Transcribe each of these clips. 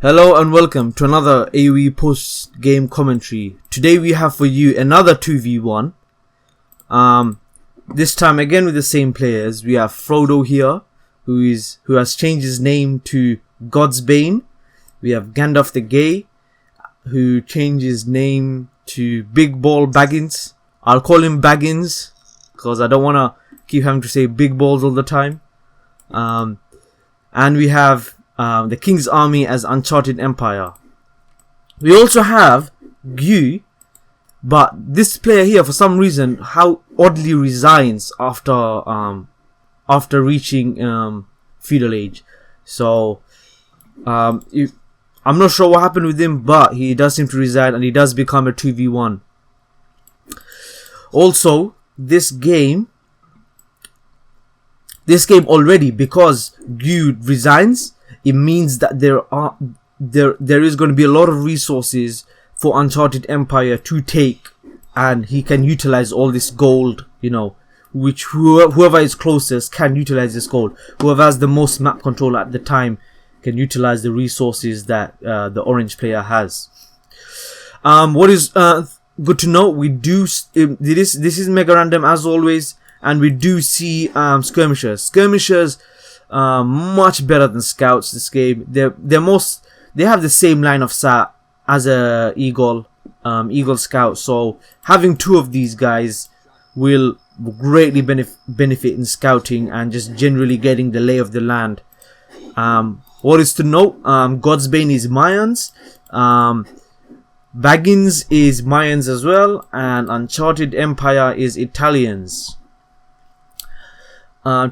Hello and welcome to another Aoe post-game commentary. Today we have for you another 2v1. This time again with the same players. We have Frodo here, who has changed his name to God's Bane. We have Gandalf the Gay, who changed his name to Big Ball Baggins. I'll call him Baggins because I don't want to keep having to say big balls all the time. And we have the King's Army as Uncharted Empire. We also have Gu, but this player here, for some reason, how oddly resigns after reaching feudal age. So I'm not sure what happened with him, but he does seem to resign, and he does become a 2v1. Also, this game already, because Gu resigns, it means that there is going to be a lot of resources for Uncharted Empire to take, and he can utilize all this gold, which whoever is closest can utilize this gold. Whoever has the most map control at the time can utilize the resources that the orange player has. What is good to know, we do this is Megarandom as always, and we do see skirmishers. Much better than scouts this game. They have the same line of sight as a eagle scout, so having two of these guys will greatly benefit in scouting and just generally getting the lay of the land. What is to note, God's Bane is Mayans, Baggins is Mayans as well, and Uncharted Empire is Italians.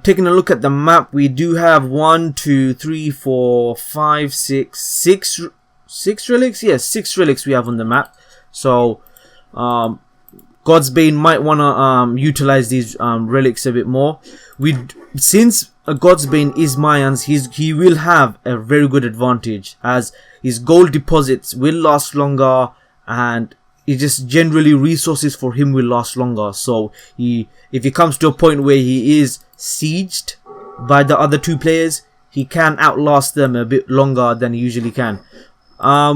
Taking a look at the map, we do have 1, 2, 3, 4, 5, 6 relics. Yes, 6 relics we have on the map. So God's Bane might want to utilize these relics a bit more. Since God's Bane is Mayans, he will have a very good advantage, as his gold deposits will last longer, and it just generally resources for him will last longer. So if he comes to a point where he is sieged by the other two players, he can outlast them a bit longer than he usually can.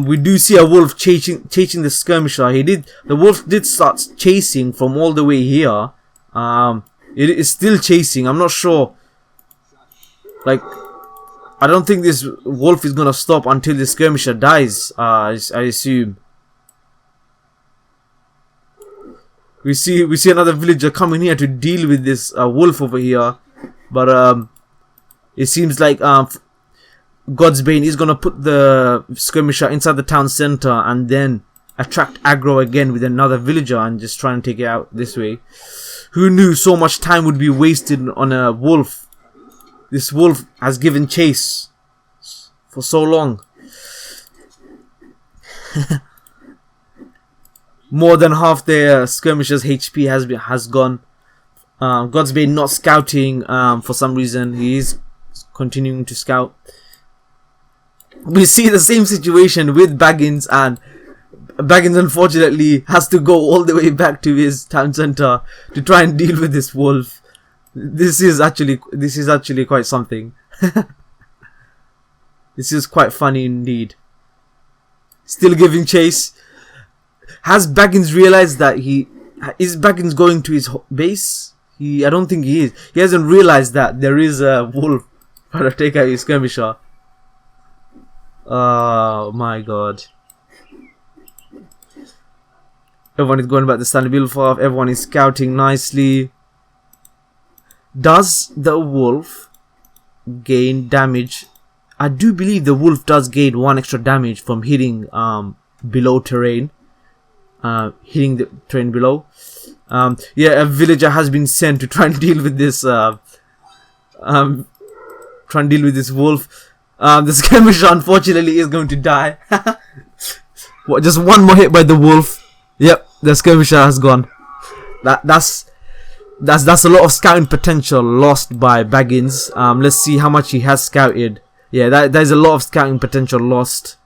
We do see a wolf chasing the skirmisher. The wolf did start chasing from all the way here. It is still chasing. I'm not sure. I don't think this wolf is gonna stop until the skirmisher dies. I assume. We see another villager coming here to deal with this wolf over here, but it seems like God's Bane is gonna put the skirmisher inside the town center and then attract aggro again with another villager and just try and take it out this way. Who knew so much time would be wasted on a wolf? This wolf has given chase for so long. More than half their skirmishers' HP has gone. God's Bane not scouting for some reason. He is continuing to scout. We see the same situation with Baggins, and Baggins unfortunately has to go all the way back to his town center to try and deal with this wolf. This is actually quite something. This is quite funny indeed. Still giving chase. Has Baggins realized that is Baggins going to his base? I don't think he is. He hasn't realized that there is a wolf trying to take out his skirmisher. Oh my god. Everyone is going back to Stanley Bilfoff. Everyone is scouting nicely. Does the wolf gain damage? I do believe the wolf does gain 1 extra damage from hitting below terrain. Hitting the terrain below. Yeah, a villager has been sent to try and deal with this wolf. The skirmisher unfortunately is going to die. Just one more hit by the wolf. Yep, the skirmisher has gone. That's a lot of scouting potential lost by Baggins. Let's see how much he has scouted. Yeah, there's a lot of scouting potential lost.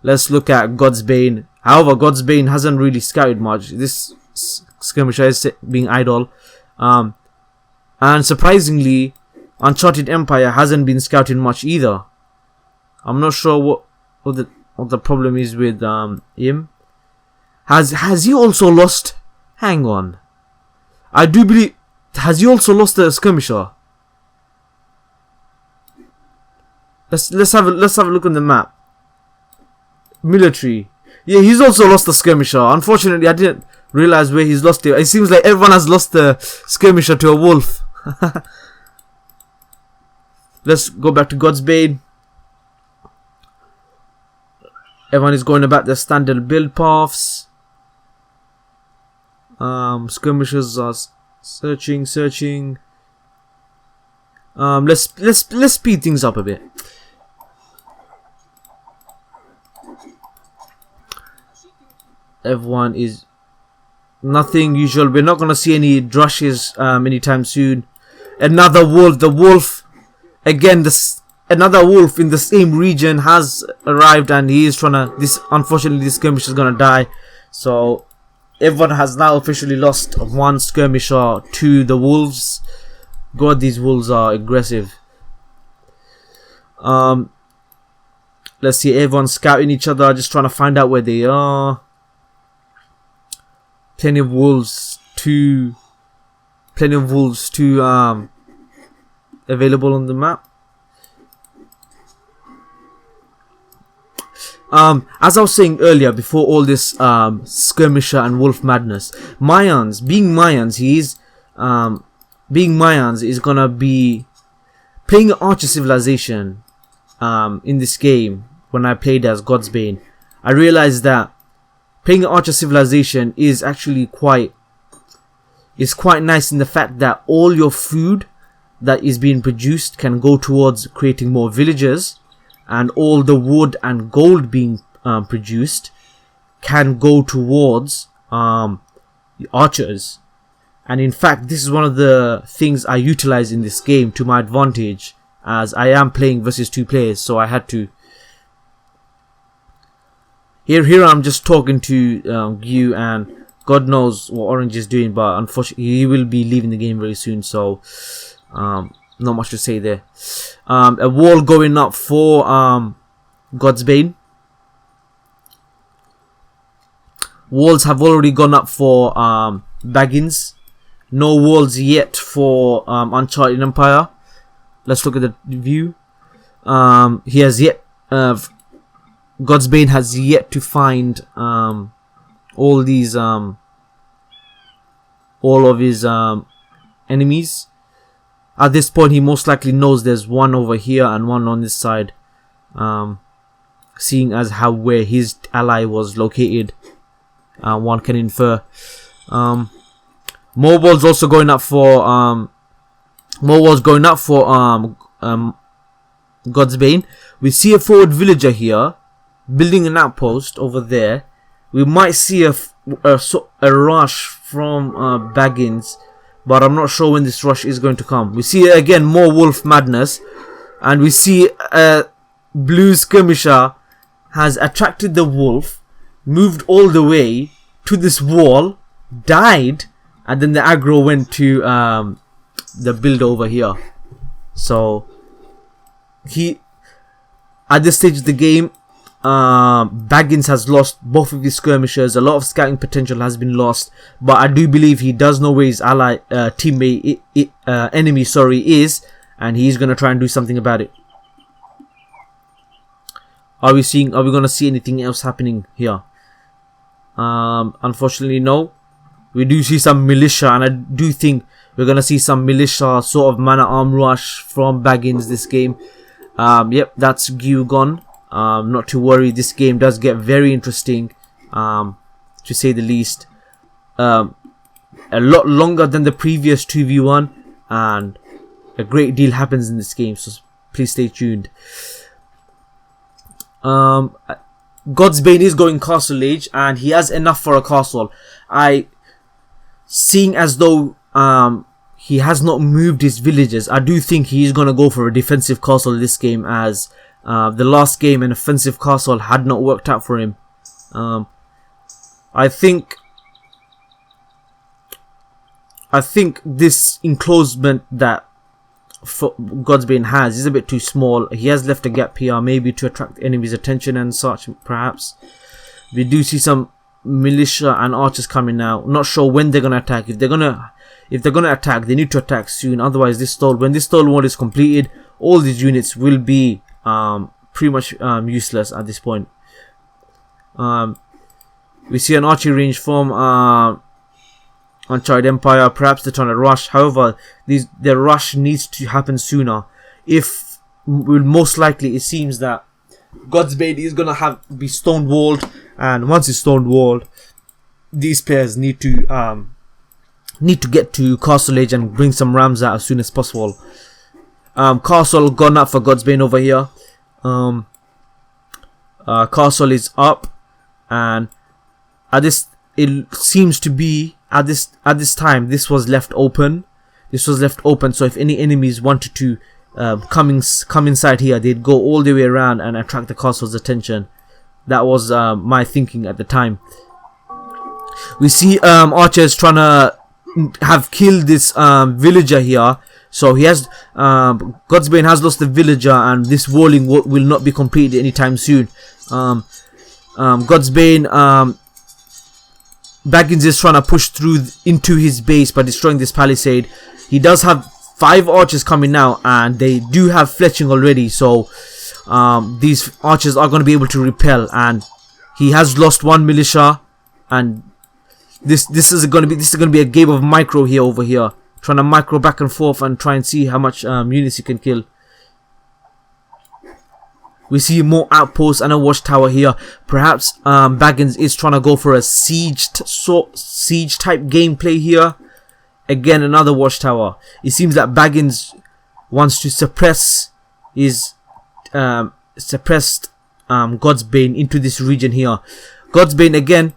Let's look at God's Bane. However, God's Bane hasn't really scouted much. This skirmisher is being idle. And surprisingly, Uncharted Empire hasn't been scouting much either. I'm not sure what the problem is with him. Has he also lost? Hang on. I do believe. Has he also lost the skirmisher? Let's have a look on the map. Military. Yeah, he's also lost the skirmisher. Unfortunately, I didn't realize where he's lost it. It seems like everyone has lost the skirmisher to a wolf. Let's go back to God's Bane. Everyone is going about their standard build paths. Skirmishers are searching. Let's speed things up a bit. Everyone is nothing usual. We're not gonna see any drushes anytime soon. Another wolf. The wolf again. Another wolf in the same region has arrived, and he is trying to. Unfortunately, this skirmisher is gonna die. So everyone has now officially lost one skirmisher to the wolves. God, these wolves are aggressive. Let's see. Everyone's scouting each other, just trying to find out where they are. Plenty of wolves to available on the map. As I was saying earlier, before all this skirmisher and wolf madness, being Mayans is gonna be playing an Archer civilization in this game. When I played as God's Bane, I realized that playing an Archer civilization is actually quite nice in the fact that all your food that is being produced can go towards creating more villages, and all the wood and gold being produced can go towards the archers. And in fact, this is one of the things I utilize in this game to my advantage, as I am playing versus 2 players, so I had to. Here I'm just talking to Gyu, and God knows what Orange is doing, but unfortunately he will be leaving the game very soon, so not much to say there. A wall going up for God's Bane. Walls have already gone up for Baggins. No walls yet for Uncharted Empire. Let's look at the view. He has yet. God's Bane has yet to find all of his enemies. At this point, he most likely knows there's one over here and one on this side. Seeing as how where his ally was located, one can infer. More walls also going up for God's Bane. We see a forward villager here building an outpost over there. We might see a rush from Baggins, but I'm not sure when this rush is going to come. We see again more wolf madness, and we see a blue skirmisher has attracted the wolf, moved all the way to this wall, died, and then the aggro went to the build over here. So he, at this stage of the game, Baggins has lost both of his skirmishers. A lot of scouting potential has been lost, but I do believe he does know where his enemy is, and he's gonna try and do something about it. Are we gonna see anything else happening here? Unfortunately, no. We do see some militia, and I do think we're gonna see some militia sort of man-at-arm rush from Baggins this game. Yep, that's Gyu gone. Not to worry, this game does get very interesting, to say the least. A lot longer than the previous 2v1, and a great deal happens in this game, so please stay tuned. God's Bane is going Castle Age, and he has enough for a castle. Seeing as though he has not moved his villages, I do think he's gonna go for a defensive castle this game, as the last game an offensive castle had not worked out for him. I think this enclosement that Godsbane has is a bit too small. He has left a gap here, maybe to attract enemies' attention and such. Perhaps we do see some militia and archers coming now. Not sure when they're gonna attack. If they're gonna attack, they need to attack soon. Otherwise, when this stall wall is completed, all these units will be pretty much useless at this point. We see an archery range from Uncharted Empire. Perhaps they're trying to rush. However, their rush needs to happen sooner. Most likely, it seems that Godsbane is gonna be stone walled, and once it's stone walled, these players need to get to Castle Age and bring some rams out as soon as possible. Castle gone up for Godsbane over here. Castle is up, and it seems to be at this time this was left open. So if any enemies wanted to come inside here, they'd go all the way around and attract the castle's attention. That was my thinking at the time. We see archers trying to have killed this villager here. So he has Godsbane has lost the villager, and this walling will not be completed anytime soon. Godsbane Baggins is trying to push through into his base by destroying this palisade. He does have 5 archers coming now, and they do have fletching already, so these archers are going to be able to repel. And he has lost 1 militia, and this is going to be a game of micro here over here, trying to micro back and forth and try and see how much units he can kill. We see more outposts and a watchtower here. Perhaps Baggins is trying to go for a siege type gameplay here. Again, another watchtower. It seems that Baggins wants to suppress Godsbane into this region here. Godsbane again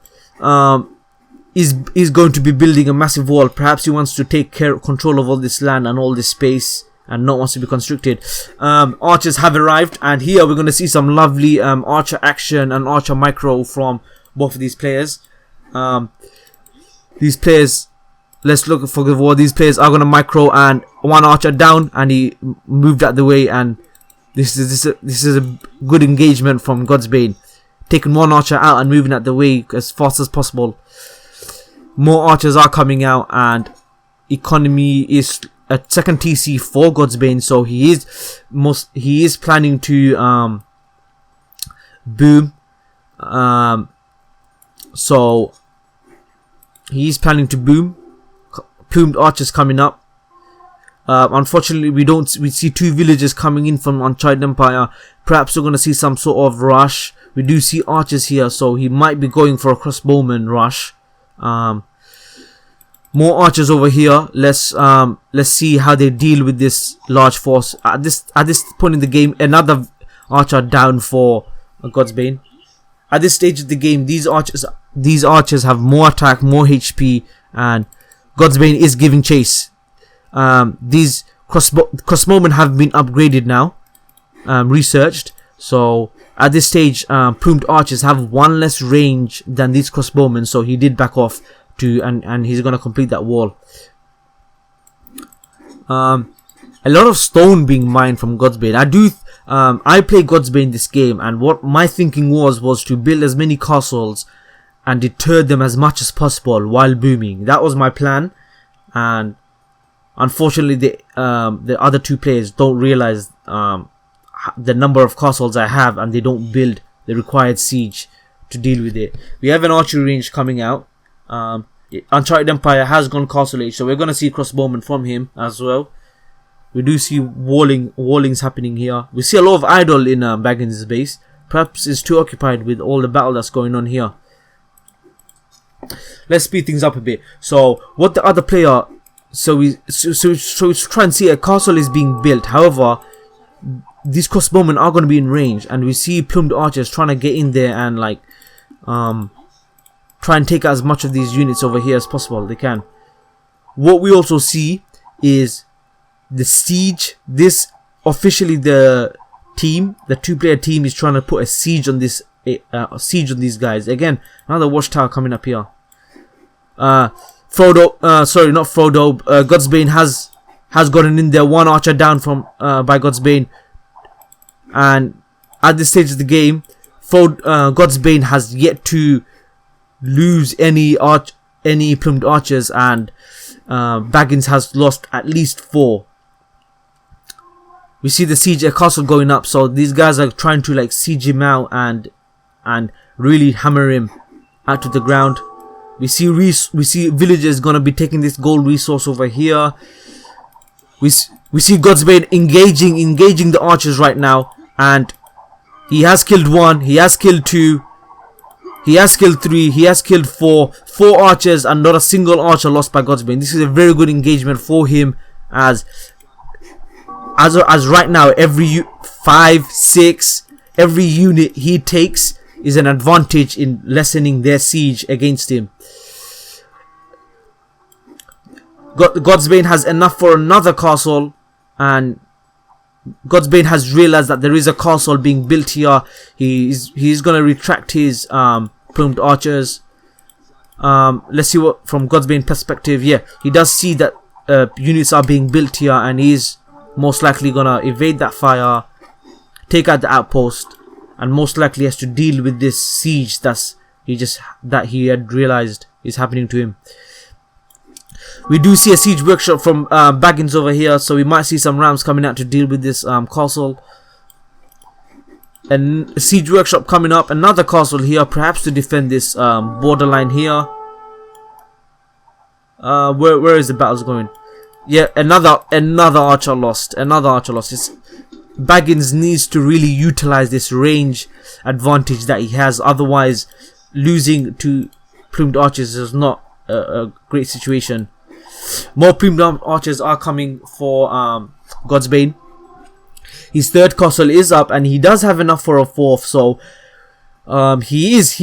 is going to be building a massive wall. Perhaps he wants to take control of all this land and all this space, and not wants to be constricted. Archers have arrived, and here we're going to see some lovely archer action and archer micro from both of these players. These players, let's look for the war. These players are going to micro, and 1 archer down, and he moved out the way, and this is a good engagement from Godsbane, taking 1 archer out and moving out the way as fast as possible. More archers are coming out, and economy is a second TC for Godsbane, so he is planning to boom. So he is planning to boom. Plumed archers coming up. Unfortunately, we see 2 villagers coming in from Uncharted Empire. Perhaps we're going to see some sort of rush. We do see archers here, so he might be going for a crossbowman rush. More archers over here. Let's see how they deal with this large force. At this point in the game, another archer down for Godsbane. At this stage of the game, these archers have more attack, more HP, and Godsbane is giving chase. These crossbowmen have been upgraded now, researched. So at this stage, plumed archers have 1 less range than these crossbowmen. So he did back off and he's gonna complete that wall. A lot of stone being mined from Godsbane. I play Godsbane this game, and what my thinking was to build as many castles and deter them as much as possible while booming. That was my plan, and unfortunately the other 2 players don't realize the number of castles I have, and they don't build the required siege to deal with it. We have an archery range coming out. Uncharted Empire has gone Castle Age, so we're going to see crossbowmen from him as well. We do see wallings happening here. We see a lot of idle in Baggins' base. Perhaps he's too occupied with all the battle that's going on here. Let's speed things up a bit. So what the other player, so we try and see a castle is being built. However, these crossbowmen are going to be in range, and we see plumed archers trying to get in there and like try and take as much of these units over here as possible. They can. What we also see is the siege. This officially the 2-player team is trying to put a siege on this these guys. Again, another watchtower coming up here. Godsbane has has gotten in there. One archer down from by Godsbane. And at this stage of the game, Godsbane has yet to lose any plumed archers, and Baggins has lost at least 4. We see the siege castle going up, so these guys are trying to like siege him out and really hammer him out to the ground. We see villagers gonna be taking this gold resource over here. We see Godsbane engaging the archers right now, and he has killed 1, he has killed 2, he has killed 3, he has killed 4 archers, and not a single archer lost by Godsbane. This is a very good engagement for him, as right now every 5, 6, every unit he takes is an advantage in lessening their siege against him. Godsbane has enough for another castle, and Godsbane has realized that there is a castle being built here. He's gonna retract his plumed archers. Let's see what from Godsbane's perspective. Yeah, he does see that units are being built here, and he's most likely gonna evade that fire, take out the outpost, and most likely has to deal with this siege that he had realized is happening to him. We do see a siege workshop from Baggins over here, so we might see some rams coming out to deal with this castle. And a siege workshop coming up, another castle here, perhaps to defend this borderline here. Where is the battles going? Yeah, another archer lost. Baggins needs to really utilize this range advantage that he has. Otherwise, losing to plumed archers is not a great situation. More plumed archers are coming for Godsbane. His 3rd castle is up, and he does have enough for a 4th. So he's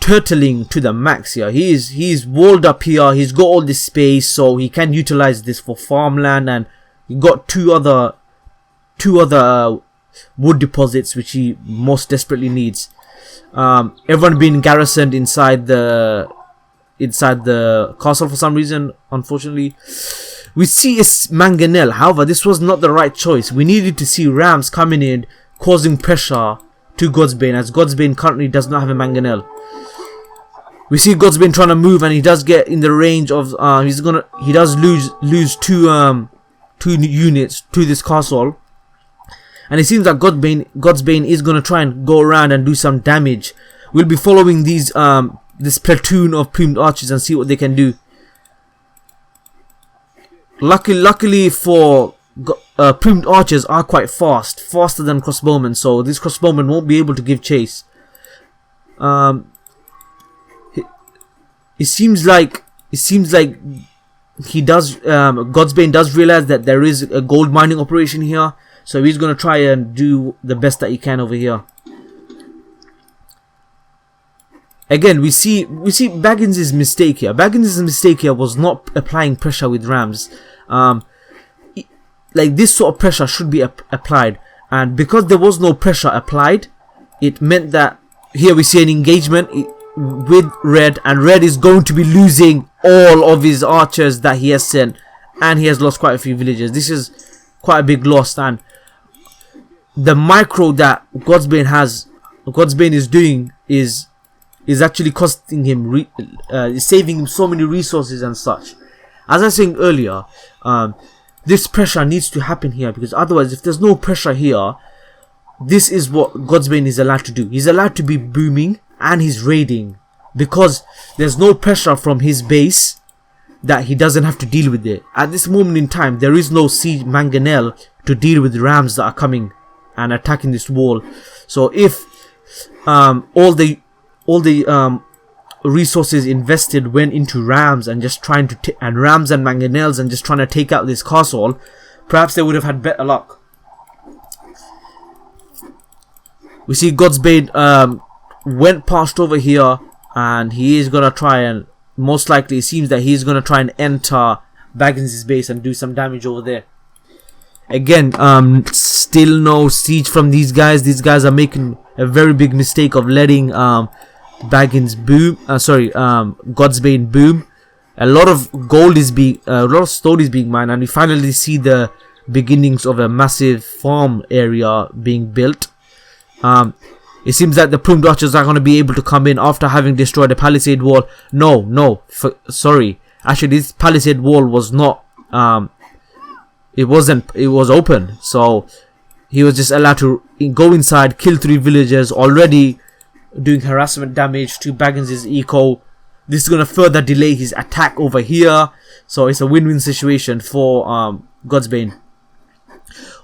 turtling to the max here. He's walled up here. He's got all this space, so he can utilize this for farmland, and he got two other wood deposits which he most desperately needs. Everyone being garrisoned inside the castle for some reason, unfortunately. We see a mangonel. However, this was not the right choice. We needed to see rams coming in, causing pressure to Godsbane, as Godsbane currently does not have a mangonel. We see Godsbane trying to move, and he does get in the range of he does lose two units to this castle, and it seems that Godsbane is gonna try and go around and do some damage. We'll be following these this platoon of plumed archers and see what they can do. Luckily for plumed archers are quite faster than crossbowmen, so this crossbowman won't be able to give chase. It seems like Godsbane does realize that there is a gold mining operation here, so he's gonna try and do the best that he can over here. Again, we see Baggins' mistake here. Baggins' mistake here was not applying pressure with rams. Like this sort of pressure should be applied, and because there was no pressure applied, it meant that here we see an engagement with Red, and Red is going to be losing all of his archers that he has sent, and he has lost quite a few villagers. This is quite a big loss, and the micro that Godsbane is doing is actually costing him, saving him so many resources and such. As I was saying earlier, this pressure needs to happen here, because otherwise, if there's no pressure here, this is what Godsbane is allowed to do. He's allowed to be booming, and he's raiding, because there's no pressure from his base that he doesn't have to deal with it. At this moment in time, there is no siege mangonel to deal with the rams that are coming and attacking this wall. So if all the resources invested went into rams and just trying to rams and mangonels and just trying to take out this castle, perhaps they would have had better luck. We see Godsbane went past over here, and he is gonna try and, most likely it seems that he's gonna try and enter Baggins' base and do some damage over there. Again, still no siege from these guys. These guys are making a very big mistake of letting Godsbane boom. A lot of gold is being, a lot of stone is being mined, and we finally see the beginnings of a massive farm area being built. It seems that the plumed archers are going to be able to come in after having destroyed the palisade wall. Sorry. Actually, this palisade wall was not, it was open. So, he was just allowed to go inside, kill 3 villagers, already doing harassment damage to Baggins' eco. This is going to further delay his attack over here. So, it's a win-win situation for Godsbane.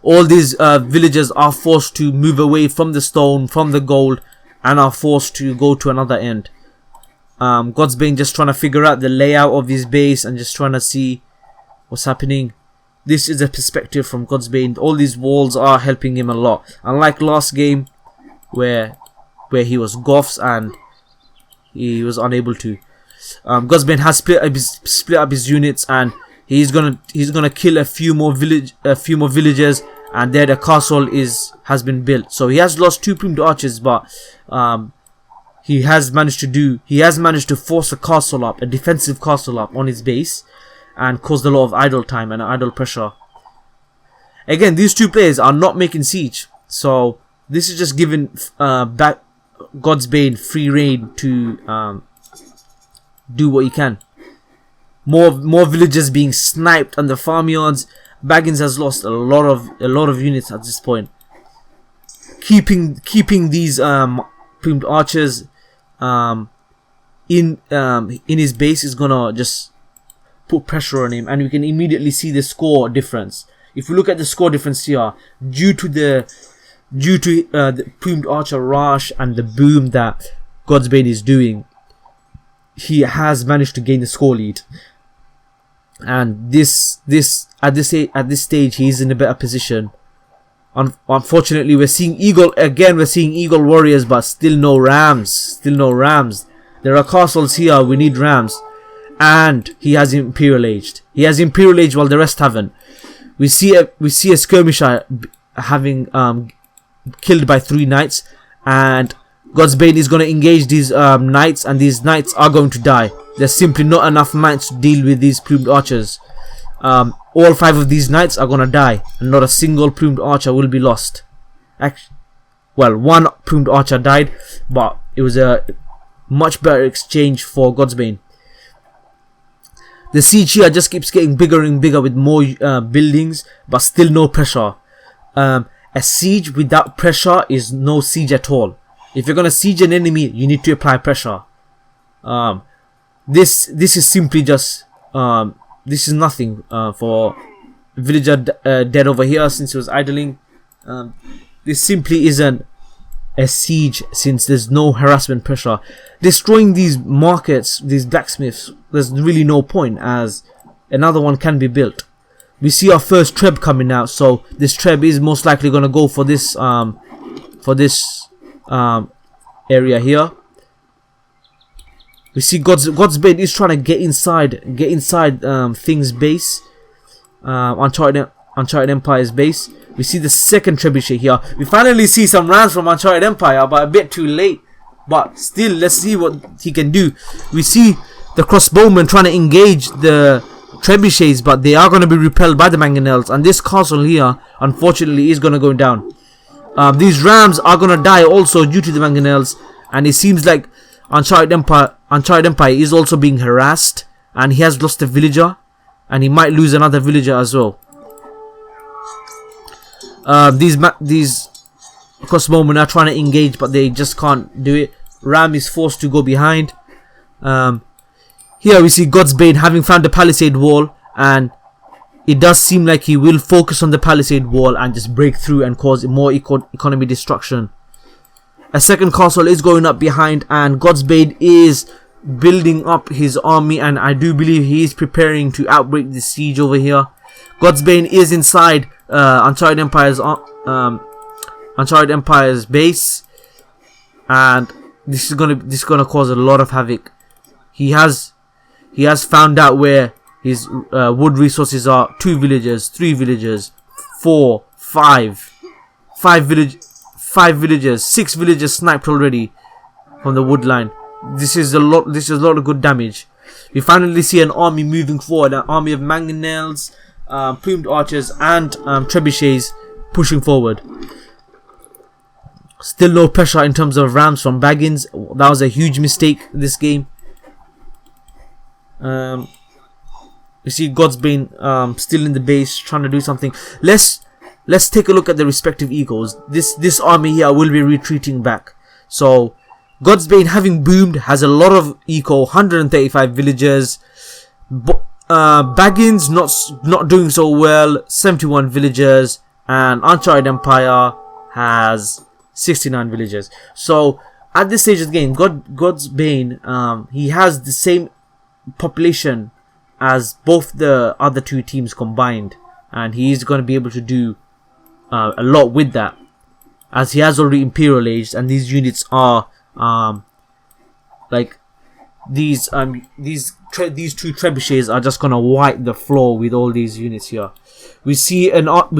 All these villagers are forced to move away from the stone, from the gold, and are forced to go to another end. Godsbane just trying to figure out the layout of his base and just trying to see what's happening. This is a perspective from Godsbane. All these walls are helping him a lot. Unlike last game, where he was Goths and he was unable to. Godsbane has split up his units, and he's gonna kill a few more villagers, and there the castle has been built. So he has lost 2 plumed archers, but he has managed to force a castle up, a defensive castle up on his base, and caused a lot of idle time and idle pressure. Again, these 2 players are not making siege, so this is just giving back Godsbane free reign to do what he can. More villagers being sniped on the farmyards. Baggins has lost a lot of units at this point. Keeping these plumed archers in his base is gonna just put pressure on him, and we can immediately see the score difference. If we look at the score difference here, due to the plumed archer rush and the boom that Godsbane is doing, he has managed to gain the score lead. And at this stage he's in a better position. Unfortunately, we're seeing eagle warriors, but still no rams. There are castles here. We need rams. And he has Imperial Aged. He has Imperial Age while the rest haven't. We see a skirmisher having killed by 3 knights, and Godsbane is going to engage these knights, and these knights are going to die. There's simply not enough knights to deal with these plumed archers. All 5 of these knights are going to die, and not a single plumed archer will be lost. Well, 1 plumed archer died, but it was a much better exchange for Godsbane. The siege here just keeps getting bigger and bigger with more buildings, but still no pressure. A siege without pressure is no siege at all. If you're going to siege an enemy, you need to apply pressure. This is simply just this is nothing for villager dead over here since he was idling. This simply isn't a siege since there's no harassment pressure. Destroying these markets, these blacksmiths, there's really no point, as another one can be built. We see our first treb coming out, so this treb is most likely going to go for this area here. We see Godsbane is trying to get inside Thing's base, Uncharted Empire's base. We see the second trebuchet here. We finally see some rounds from Uncharted Empire, but a bit too late. But still, let's see what he can do. We see the crossbowmen trying to engage the trebuchets, but they are going to be repelled by the mangonels, and this castle here, unfortunately, is going to go down. These rams are going to die also due to the mangonels, and it seems like Uncharted Empire is also being harassed, and he has lost a villager, and he might lose another villager as well. These crossbowmen are trying to engage, but they just can't do it. Ram is forced to go behind. Here we see Godsbane having found the palisade wall, and it does seem like he will focus on the palisade wall and just break through and cause more economy destruction. A second castle is going up behind, and Godsbane is building up his army, and I do believe he is preparing to outbreak the siege over here. Godsbane is inside Uncharted Empire's base, and this is gonna cause a lot of havoc. He has found out where his wood resources are. 2 villagers, 3 villagers, 4, 5 villagers, 6 villagers sniped already from the wood line. This is a lot of good damage. We finally see an army moving forward, an army of mangonels, plumed archers, and trebuchets pushing forward. Still no pressure in terms of rams from Baggins. That was a huge mistake this game. You see Godsbane still in the base trying to do something. Let's take a look at the respective ecos. This army here will be retreating back. So Godsbane, having boomed, has a lot of eco, 135 villagers. Baggins not doing so well, 71 villagers, and Uncharted Empire has 69 villagers. So at this stage of the game, Godsbane, he has the same population as both the other two teams combined, and he's going to be able to do a lot with that, as he has already Imperial Aged, and these units are like these two trebuchets are just gonna wipe the floor with all these units here. We see a Genoese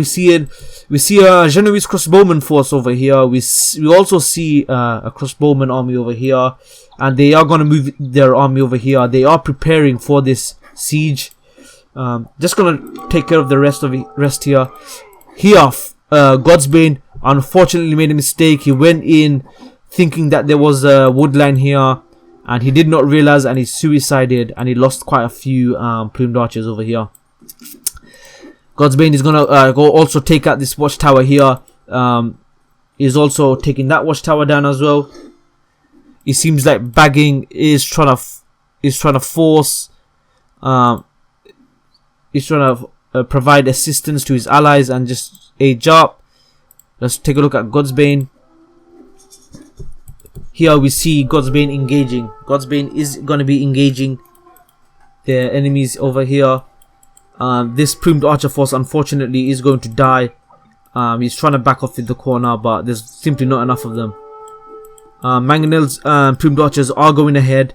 crossbowman force over here. We also see a crossbowman army over here, and they are gonna move their army over here. They are preparing for this siege. Just gonna take care of the rest here. Here, Godsbane unfortunately made a mistake. He went in thinking that there was a wood line here, and he did not realize, and he suicided, and he lost quite a few plumed archers over here. Godsbane is gonna go also take out this watchtower here. He's also taking that watchtower down as well. It seems like Bagging is trying to force. He's trying to provide assistance to his allies and just age up. Let's take a look at Godsbane. Here we see Godsbane engaging. Godsbane is going to be engaging the enemies over here. This plumed archer force unfortunately is going to die. He's trying to back off in the corner, but there's simply not enough of them. Mangonels and plumed archers are going ahead.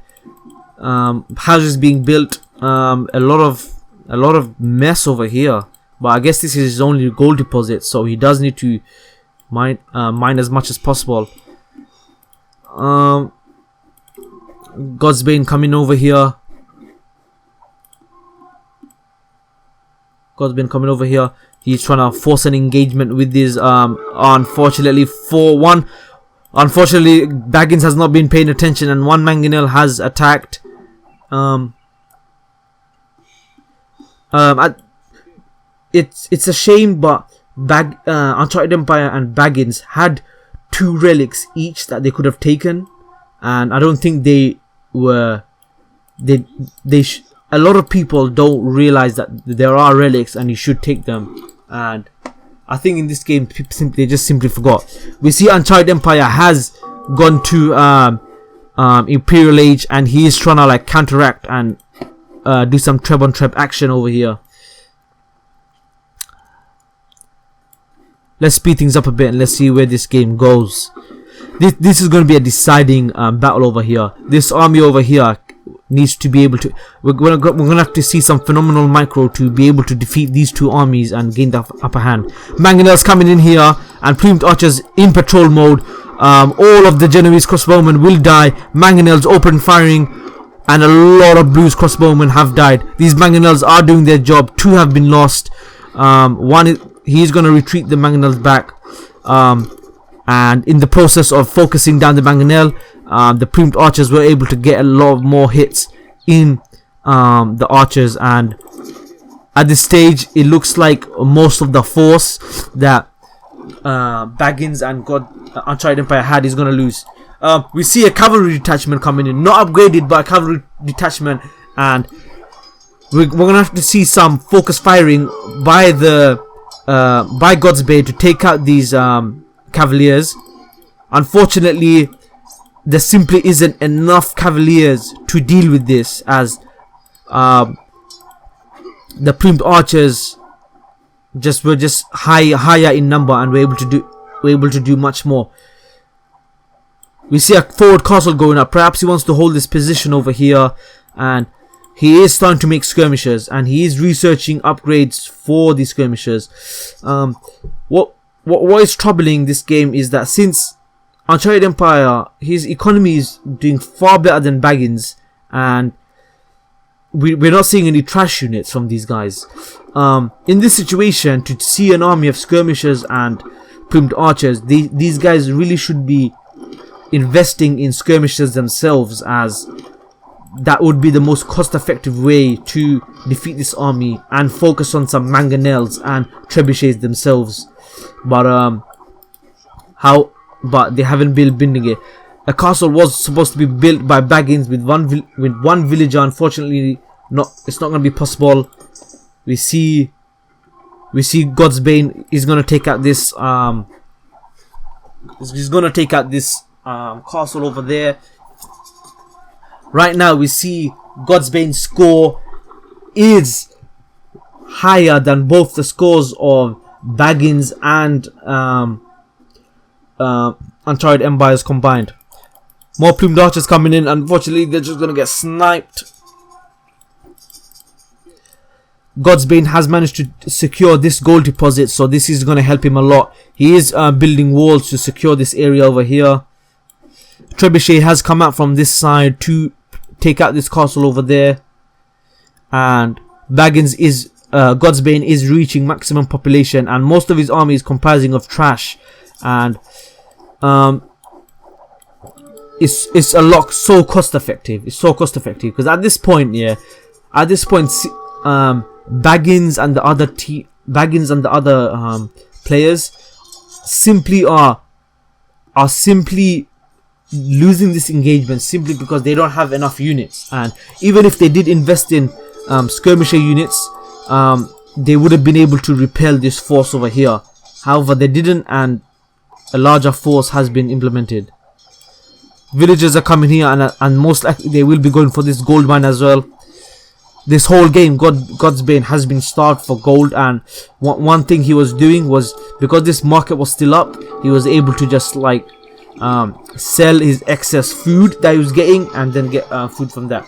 Houses being built. A lot of mess over here. But I guess this is his only gold deposit, so he does need to mine as much as possible. Godsbane coming over here. Godsbane coming over here. He's trying to force an engagement with this. Unfortunately, 4-1. Unfortunately, Baggins has not been paying attention, and one mangonel has attacked. It's a shame, but Uncharted Empire and Baggins had 2 relics each that they could have taken, and I don't think they were. A lot of people don't realize that there are relics and you should take them, and I think in this game they just simply forgot. We see Uncharted Empire has gone to Imperial Age, and he is trying to like counteract and do some treb on treb action over here. Let's speed things up a bit and let's see where this game goes. This is going to be a deciding battle over here. This army over here needs to be able to. We're gonna have to see some phenomenal micro to be able to defeat these two armies and gain the upper hand. Mangonels coming in here, and plumed archers in patrol mode. All of the Genoese crossbowmen will die. Mangonels open firing, and a lot of blues crossbowmen have died. These mangonels are doing their job. 2 have been lost. He's going to retreat the mangonels back, and in the process of focusing down the mangonel, the plumed archers were able to get a lot more hits in the archers, and at this stage it looks like most of the force that Baggins and Uncharted Empire had is going to lose. We see a cavalry detachment coming in, not upgraded, but a cavalry detachment, and we're going to have to see some focus firing by Godsbane to take out these cavaliers. Unfortunately, there simply isn't enough cavaliers to deal with this, as the plumed archers were just higher in number, and were able to do much more. We see a forward castle going up. Perhaps he wants to hold this position over here, and he is starting to make skirmishers, and he is researching upgrades for these skirmishers. What is troubling this game is that since Uncharted Empire, his economy is doing far better than Baggins, and we're not seeing any trash units from these guys. In this situation, to see an army of skirmishers and plumed archers, these guys really should be investing in skirmishers themselves, as that would be the most cost-effective way to defeat this army, and focus on some mangonels and trebuchets themselves. But but they haven't building it. A castle was supposed to be built by Baggins with one villager. Unfortunately, it's not going to be possible. We see God's Bane is going to take out this castle over there. Right now we see God's Bane's score is higher than both the scores of Baggins and Uncharted Empires combined. More plumed archers coming in. Unfortunately, they're just going to get sniped. God's Bane has managed to secure this gold deposit, so this is going to help him a lot. He is building walls to secure this area over here. Trebuchet has come out from this side to take out this castle over there. And God's Bane is reaching maximum population, and most of his army is comprising of trash. And it's a lot so cost effective. It's so cost effective because at this point, Baggins and the other players simply are simply losing this engagement simply because they don't have enough units. And even if they did invest in skirmisher units, they would have been able to repel this force over here. However, they didn't, and a larger force has been implemented. Villagers are coming here, and most likely they will be going for this gold mine as well. This whole game, God's Bane has been starved for gold, and one thing he was doing was, because this market was still up, he was able to just like sell his excess food that he was getting and then get food from that.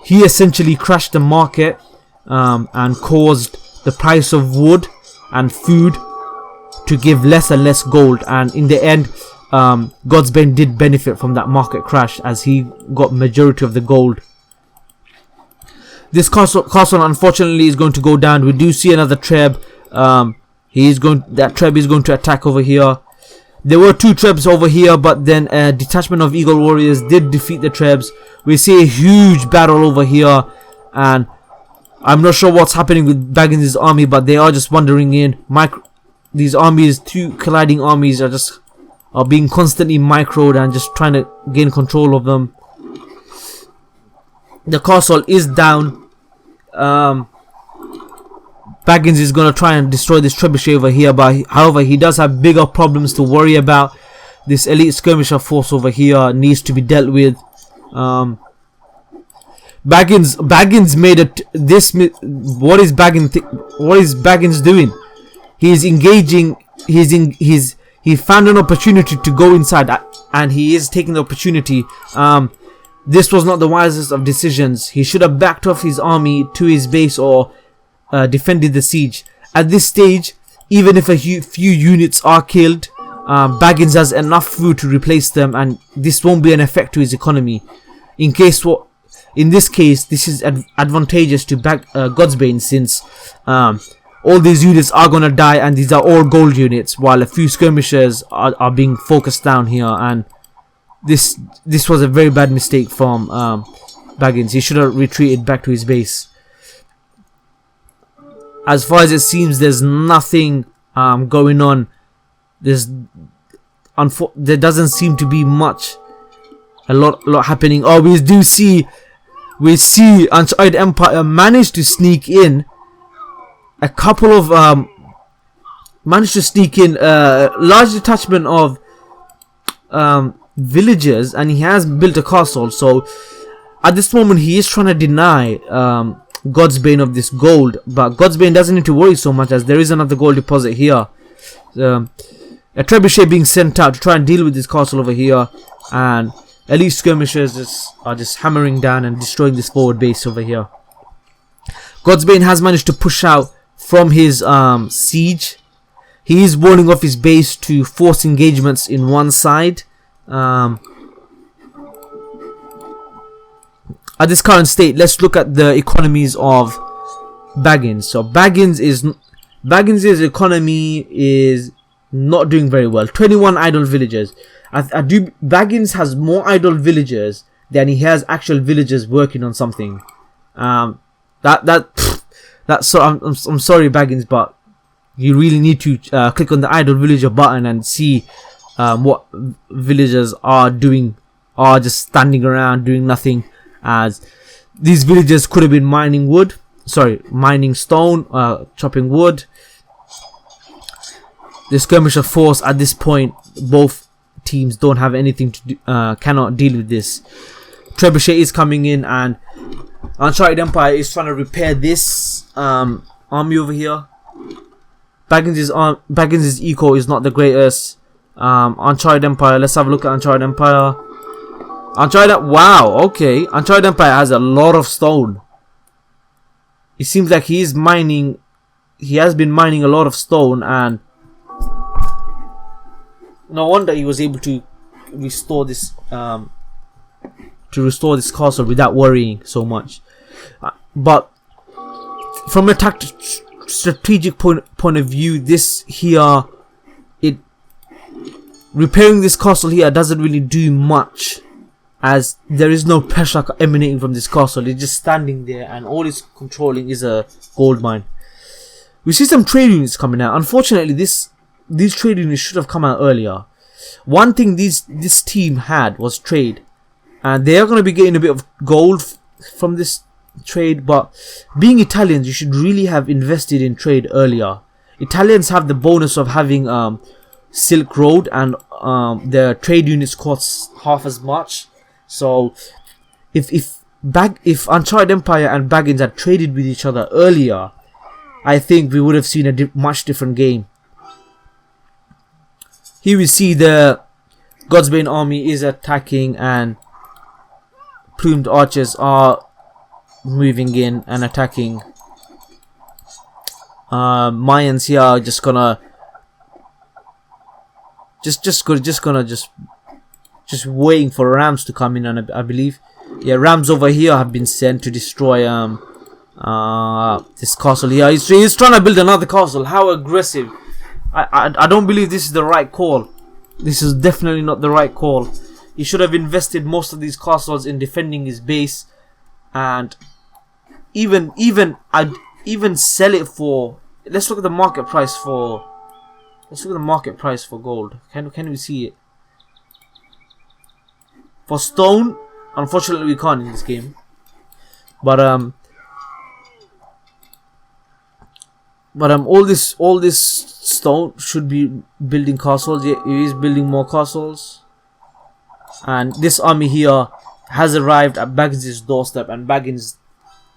He essentially crashed the market and caused the price of wood and food to give less and less gold, and in the end God's Bane did benefit from that market crash as he got majority of the gold. This castle unfortunately is going to go down. We do see another Treb. That Treb is going to attack over here. There were two Trebs over here, but then a detachment of Eagle Warriors did defeat the Trebs. We see a huge battle over here, and I'm not sure what's happening with Baggins' army, but they are just wandering in. These armies, two colliding armies, are being constantly microed and just trying to gain control of them. The castle is down. Baggins is going to try and destroy this trebuchet over here, but however he does have bigger problems to worry about. This elite skirmisher force over here needs to be dealt with. Baggins made what is Baggins doing? He's engaging. He found an opportunity to go inside, and he is taking the opportunity. This was not the wisest of decisions. He should have backed off his army to his base or defended the siege. At this stage, even if a few units are killed, Baggins has enough food to replace them, and this won't be an effect to his economy. In this case, this is advantageous to God's Bane, since all these units are gonna die, and these are all gold units, while a few skirmishers are being focused down here. And this was a very bad mistake from Baggins. He should have retreated back to his base. As far as it seems, there's nothing going on. There doesn't seem to be a lot happening. Oh, we see Uncharted Empire managed to sneak in a couple of large detachment of villagers, and he has built a castle. So at this moment he is trying to deny God's Bane of this gold, but God's Bane doesn't need to worry so much, as there is another gold deposit here. A trebuchet being sent out to try and deal with this castle over here, and elite skirmishers are just hammering down and destroying this forward base over here. God's Bane has managed to push out from his siege. He is warning off his base to force engagements in one side. at this current state, let's look at the economies of Baggins. So Baggins' economy is not doing very well. 21 idle villagers. Baggins has more idle villagers than he has actual villagers working on something. That's so. I'm sorry, Baggins, but you really need to click on the idle villager button and see what villagers are doing, are just standing around doing nothing. As these villagers could have been mining stone, chopping wood. The skirmisher force at this point, both teams don't have anything to do, cannot deal with this. Trebuchet is coming in, and Uncharted Empire is trying to repair this army over here. Baggins' eco is not the greatest. Uncharted Empire, let's have a look at Uncharted Empire. Wow, okay. Uncharted Empire has a lot of stone. It seems like he has been mining a lot of stone, and no wonder he was able to restore this castle without worrying so much. But from a strategic point of view, repairing this castle here doesn't really do much, as there is no pressure emanating from this castle. It's just standing there, and all it's controlling is a gold mine. We see some trade units coming out. Unfortunately, these trade units should have come out earlier. One thing this team had was trade, and they are going to be getting a bit of gold from this trade. But being Italians, you should really have invested in trade earlier. Italians have the bonus of having Silk Road, and their trade units cost half as much. So if Uncharted Empire and Baggins had traded with each other earlier, I think we would have seen a much different game. Here we see the Godsbane army is attacking, and plumed archers are moving in and attacking. Mayans here are just gonna just waiting for rams to come in, and I believe, yeah, rams over here have been sent to destroy this castle here. He's trying to build another castle. How aggressive! I don't believe this is the right call. This is definitely not the right call. He should have invested most of these castles in defending his base, and even sell it for. Let's look at the market price for. Let's look at the market price for gold. Can we see it? For stone, unfortunately we can't in this game. But all this stone should be building castles. Yeah, he is building more castles. And this army here has arrived at Baggins' doorstep, and Baggins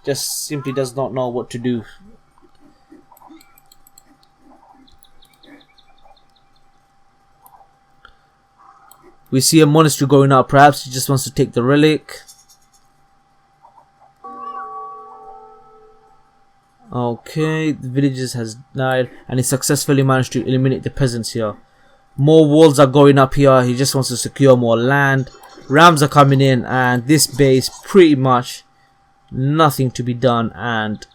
just simply does not know what to do. We see a monastery going up. Perhaps he just wants to take the relic. Okay, the villagers has died, and he successfully managed to eliminate the peasants here. More walls are going up here. He just wants to secure more land. Rams are coming in, and this base pretty much nothing to be done, and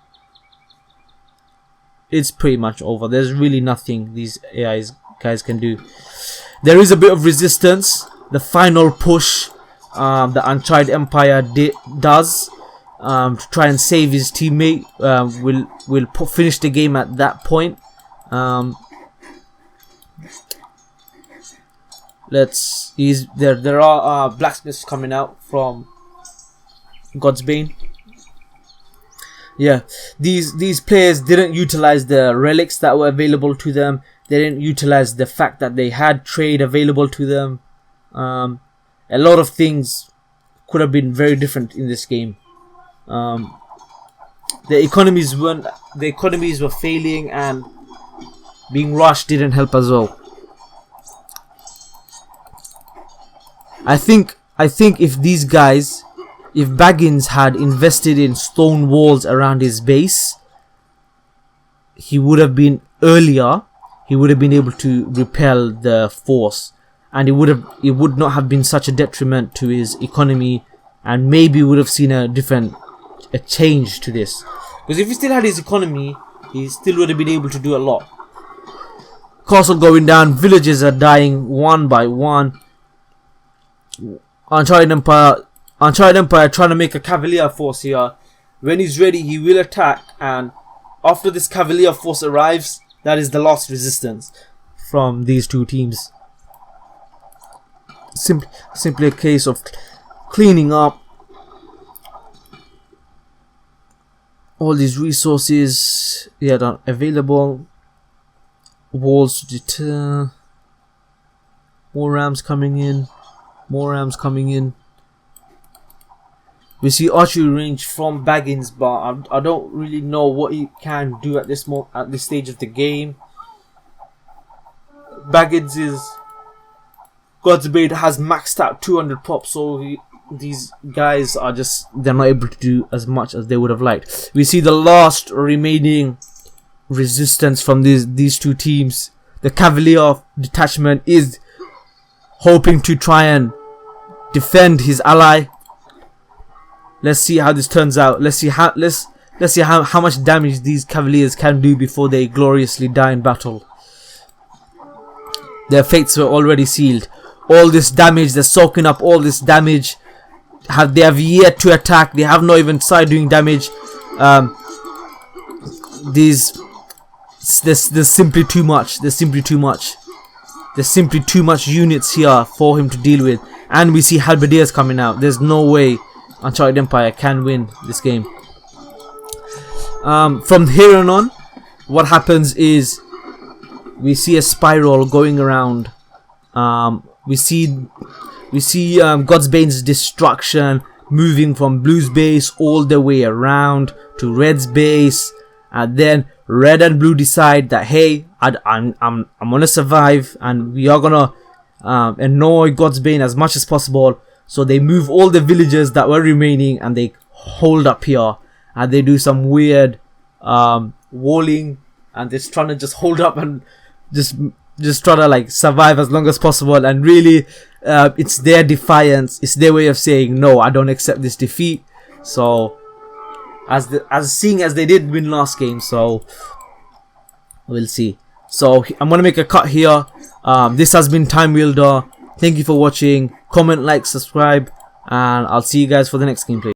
it's pretty much over. There's really nothing these AI guys can do. There is a bit of resistance. The final push the Uncharted Empire does to try and save his teammate will finish the game at that point. There are blacksmiths coming out from Godsbane. Yeah, these players didn't utilize the relics that were available to them. They didn't utilize the fact that they had trade available to them. A lot of things could have been very different in this game. The economies were failing, and being rushed didn't help as well. I think if Baggins had invested in stone walls around his base, he would have been earlier. He would have been able to repel the force, and it would not have been such a detriment to his economy and maybe would have seen a change to this. Because if he still had his economy, he still would have been able to do a lot. Castle going down, villages are dying one by one. Uncharted Empire trying to make a cavalier force here. When he's ready, he will attack, and after this cavalier force arrives, that is the last resistance from these two teams. Simply a case of cleaning up all these resources that are available. Walls to deter. More rams coming in. More rams coming in. We see archery range from Baggins, but I don't really know what he can do at this stage of the game. Baggins is Godsbane has maxed out 200 pops, so these guys are they're not able to do as much as they would have liked. We see the last remaining resistance from these two teams. The Cavalier detachment is hoping to try and defend his ally. Let's see how this turns out. Let's see how much damage these Cavaliers can do before they gloriously die in battle. Their fates were already sealed. All this damage, they're soaking up all this damage. They have yet to attack. They have not even started doing damage. There's simply too much. There's simply too much. There's simply too much units here for him to deal with. And we see Halberdiers coming out. There's no way Uncharted Empire can win this game. From here on, what happens is we see a spiral going around. We see Godsbane's destruction moving from Blue's base all the way around to Red's base, and then Red and Blue decide that, hey, I'm gonna survive, and we are gonna annoy Godsbane as much as possible. So they move all the villagers that were remaining, and they hold up here, and they do some weird walling, and they're trying to just hold up and just try to like survive as long as possible. And really, it's their defiance. It's their way of saying, no, I don't accept this defeat. So seeing as they did win last game, so we'll see. So I'm gonna make a cut here. This has been Time Wielder. Thank you for watching. Comment, like, subscribe, and I'll see you guys for the next gameplay.